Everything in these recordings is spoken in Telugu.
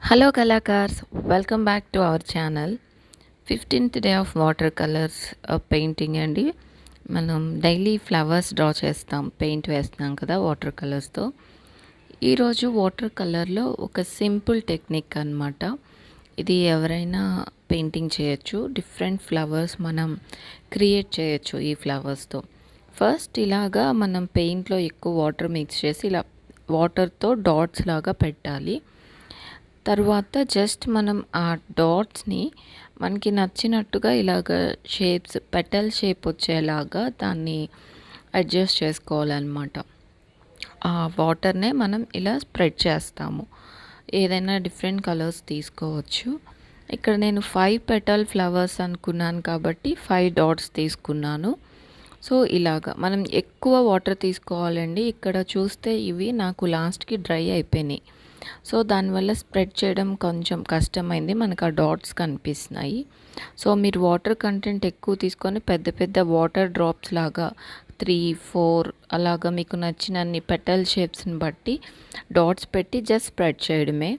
Hello Kalakaars, welcome back to our channel. 15th day of watercolors painting అండి. మనం డైలీ ఫ్లవర్స్ డ్రా చేస్తాం, పెయింట్ వేస్తాం కదా వాటర్ కలర్స్తో. ఈరోజు వాటర్ కలర్లో ఒక సింపుల్ టెక్నిక్ అన్నమాట. ఇది ఎవరైనా పెయింటింగ్ చేయొచ్చు. డిఫరెంట్ ఫ్లవర్స్ మనం క్రియేట్ చేయొచ్చు ఈ ఫ్లవర్స్తో. ఫస్ట్ ఇలాగా మనం పెయింట్లో ఎక్కువ వాటర్ మిక్స్ చేసి ఇలా వాటర్తో డాట్స్ లాగా పెట్టాలి. తర్వాత జస్ట్ మనం ఆ డాట్స్ని మనకి నచ్చినట్టుగా ఇలాగ షేప్స్ పెటల్ షేప్ వచ్చేలాగా దాన్ని అడ్జస్ట్ చేసుకోవాలన్నమాట. ఆ వాటర్నే మనం ఇలా స్ప్రెడ్ చేస్తాము. ఏదైనా డిఫరెంట్ కలర్స్ తీసుకోవచ్చు. ఇక్కడ నేను 5 పెటల్ ఫ్లవర్స్ అనుకున్నాను కాబట్టి 5 డాట్స్ తీసుకున్నాను. సో ఇలాగా మనం ఎక్కువ వాటర్ తీసుకోవాలండి. ఇక్కడ చూస్తే ఇవి నాకు లాస్ట్కి డ్రై అయిపోయినాయి. సో దానివల్ల స్ప్రెడ్ చేయడం కొంచెం కష్టమైంది. మనకు ఆ డాట్స్ కనిపిస్తున్నాయి. సో మీరు వాటర్ కంటెంట్ ఎక్కువ తీసుకొని పెద్ద పెద్ద వాటర్ డ్రాప్స్ లాగా 3, 4 అలాగా మీకు నచ్చినన్ని పెటల్ షేప్స్ని బట్టి డాట్స్ పెట్టి జస్ట్ స్ప్రెడ్ చేయడమే.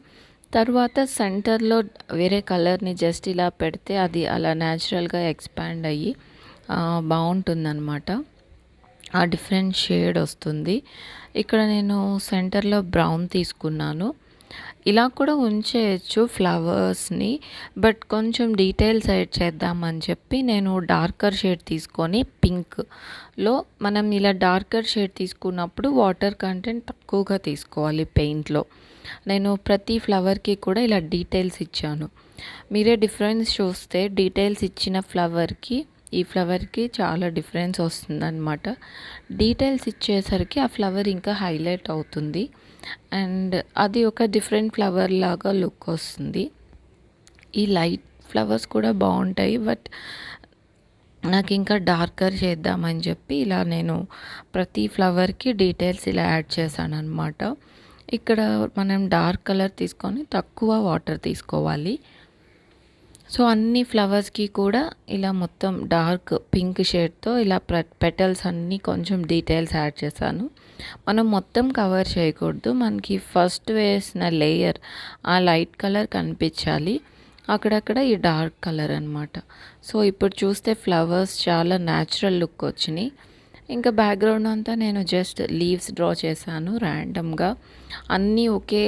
తర్వాత సెంటర్లో వేరే కలర్ని జస్ట్ ఇలా పెడితే అది అలా న్యాచురల్గా ఎక్స్పాండ్ అయ్యి బాగుంటుందన్నమాట. ఆ డిఫరెంట్ షేడ్ వస్తుంది. ఇక్కడ నేను సెంటర్లో బ్రౌన్ తీసుకున్నాను. ఇలా కూడా ఉంచేయచ్చు ఫ్లవర్స్ని, బట్ కొంచెం డీటెయిల్స్ యాడ్ చేద్దామని చెప్పి నేను డార్కర్ షేడ్ తీసుకొని పింక్లో మనం ఇలా డార్కర్ షేడ్ తీసుకున్నప్పుడు వాటర్ కంటెంట్ తక్కువగా తీసుకోవాలి పెయింట్లో. నేను ప్రతి ఫ్లవర్కి కూడా ఇలా డీటెయిల్స్ ఇచ్చాను. మీరే డిఫరెన్స్ చూస్తే డీటెయిల్స్ ఇచ్చిన ఫ్లవర్కి ఈ ఫ్లవర్కి చాలా డిఫరెన్స్ వస్తుందన్నమాట. డీటెయిల్స్ ఇచ్చేసరికి ఆ ఫ్లవర్ ఇంకా హైలైట్ అవుతుంది అండ్ అది ఒక డిఫరెంట్ ఫ్లవర్ లాగా లుక్ వస్తుంది. ఈ లైట్ ఫ్లవర్స్ కూడా బాగుంటాయి, బట్ నాకు ఇంకా డార్కర్ చేద్దామని చెప్పి ఇలా నేను ప్రతి ఫ్లవర్కి డీటెయిల్స్ ఇలా యాడ్ చేశాను అనమాట. ఇక్కడ మనం డార్క్ కలర్ తీసుకొని తక్కువ వాటర్ తీసుకోవాలి. సో అన్ని ఫ్లవర్స్కి కూడా ఇలా మొత్తం డార్క్ పింక్ షేడ్తో ఇలా పెటల్స్ అన్నీ కొంచెం డీటెయిల్స్ యాడ్ చేశాను. మనం మొత్తం కవర్ చేయకూడదు. మనకి ఫస్ట్ వేసిన లేయర్ ఆ లైట్ కలర్ కనిపించాలి, అక్కడక్కడ ఈ డార్క్ కలర్ అనమాట. సో ఇప్పుడు చూస్తే ఫ్లవర్స్ చాలా న్యాచురల్ లుక్ వచ్చినాయి. ఇంకా బ్యాక్గ్రౌండ్ అంతా నేను జస్ట్ లీవ్స్ డ్రా చేశాను ర్యాండమ్గా. అన్నీ ఒకే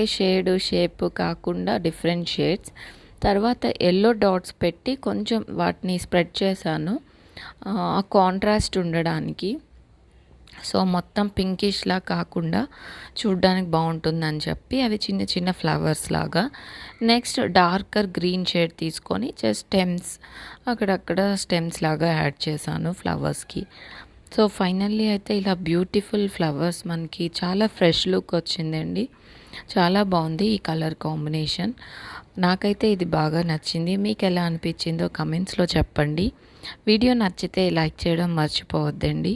షేప్ కాకుండా డిఫరెంట్ షేడ్స్. తర్వాత ఎల్లో డాట్స్ పెట్టి కొంచెం వాటిని స్ప్రెడ్ చేశాను ఆ కాంట్రాస్ట్ ఉండడానికి. సో మొత్తం పింకిష్లా కాకుండా చూడ్డానికి బాగుంటుందని చెప్పి అవి చిన్న చిన్న ఫ్లవర్స్ లాగా. నెక్స్ట్ డార్కర్ గ్రీన్ షేడ్ తీసుకొని జస్ట్ స్టెమ్స్ అక్కడక్కడ స్టెమ్స్ లాగా యాడ్ చేశాను ఫ్లవర్స్కి. సో ఫైనల్లీ అయితే ఇలా బ్యూటిఫుల్ ఫ్లవర్స్ మనకి చాలా ఫ్రెష్ లుక్ వచ్చిందండి. చాలా బాగుంది ఈ కలర్ కాంబినేషన్. నాకైతే ఇది బాగా నచ్చింది. మీకు ఎలా అనిపించిందో కమెంట్స్లో చెప్పండి. వీడియో నచ్చితే లైక్ చేయడం మర్చిపోవద్దండి.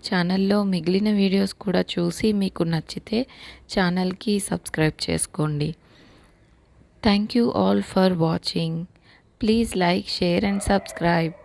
ఛానల్లో మిగిలిన వీడియోస్ కూడా చూసి మీకు నచ్చితే ఛానల్కి సబ్స్క్రైబ్ చేసుకోండి. Thank you all for watching. Please like, share and subscribe.